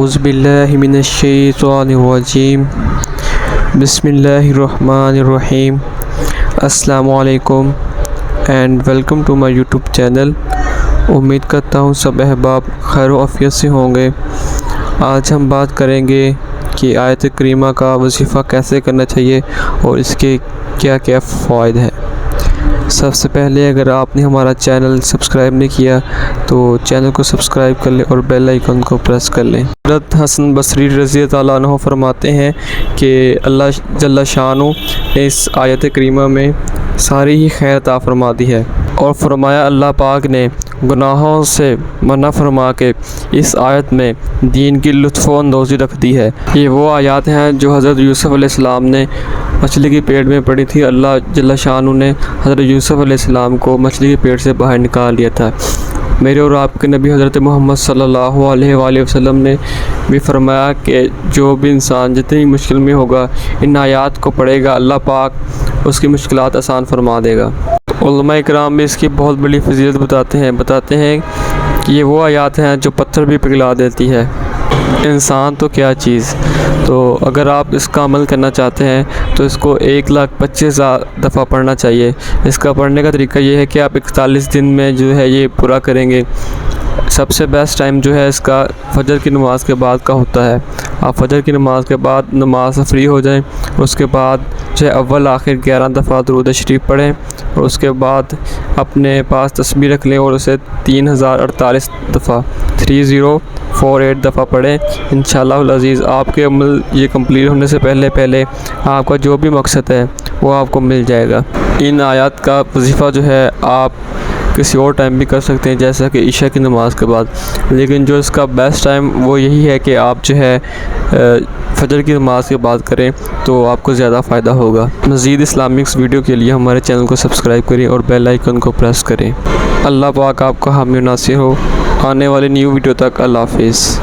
औज़ुबिल्लाहिमिनश्शैतानिर्रजीम बिस्मिल्लाहिर्रहमानिर्रहीम। अस्सलामु अलैकुम and welcome to my YouTube channel. उम्मीद करता हूँ सब अहबाब खैर आफियत से होंगे। आज हम बात करेंगे कि आयत करीमा का वजीफ़ा कैसे करना चाहिए और इसके क्या क्या फ़ायदे हैं। सबसे पहले अगर आपने हमारा चैनल सब्सक्राइब नहीं किया तो चैनल को सब्सक्राइब कर लें और बेल आइकन को प्रेस कर लें। हज़रत हसन बसरी रज़ी अल्लाह अन्हु फरमाते हैं कि अल्लाह जल्ला शानु ने इस आयत करीमा में सारी ही खैर अता फरमा दी है और फरमाया अल्लाह पाक ने गुनाहों से मना फरमा के इस आयत में दीन की लुत्फ़अंदोज़ी रख दी है। ये वो आयत हैं जो हज़रत यूसुफ़ अलैहिस्सलाम ने मछली के पेट में पड़ी थी। अल्लाह जल्ला शानु ने हज़रत यूसुफ़ अलैहिस्सलाम को मछली के पेट से बाहर निकाल लिया था। मेरे और आपके नबी हज़रत मोहम्मद सल्लल्लाहु अलैहि वसल्लम ने भी फरमाया कि जो भी इंसान जितनी मुश्किल में होगा इन आयात को पढ़ेगा अल्लाह पाक उसकी मुश्किलात आसान फरमा देगा। उलमा इकराम भी इसकी बहुत बड़ी फजीलत बताते हैं कि ये वो आयात हैं जो पत्थर भी पिघला देती है। इंसान तो क्या चीज़। तो अगर आप इसका अमल करना चाहते हैं तो इसको 1,25,000 दफ़ा पढ़ना चाहिए। इसका पढ़ने का तरीका ये है कि आप 41 दिन में जो है ये पूरा करेंगे। सबसे बेस्ट टाइम जो है इसका फ़जर की नमाज़ के बाद का होता है। आप फ़जर की नमाज़ के बाद नमाज से फ्री हो जाएं, उसके बाद जो है अव्वल आखिर 11 दफ़ा दुरूद शरीफ पढ़ें और उसके बाद अपने पास तस्बीह रख लें और उसे 3048 दफ़ा 3048 दफ़ा पढ़ें। इंशाअल्लाह अज़ीज़ आपके अमल ये कंप्लीट होने से पहले आपका जो भी मकसद है वो आपको मिल जाएगा। इन आयत का वजीफ़ा जो है आप किसी और टाइम भी कर सकते हैं जैसा कि इशा की नमाज़ के बाद, लेकिन जो इसका बेस्ट टाइम वो यही है कि आप जो है फ़जर की नमाज़ के बाद करें तो आपको ज़्यादा फ़ायदा होगा। मज़ीद इस्लामिक्स वीडियो के लिए हमारे चैनल को सब्सक्राइब करें और बेल आइकन को प्रेस करें। अल्लाह पाक आपका हामी नासिर हो। आने वाली न्यू वीडियो तक अल्लाह हाफ़िज़।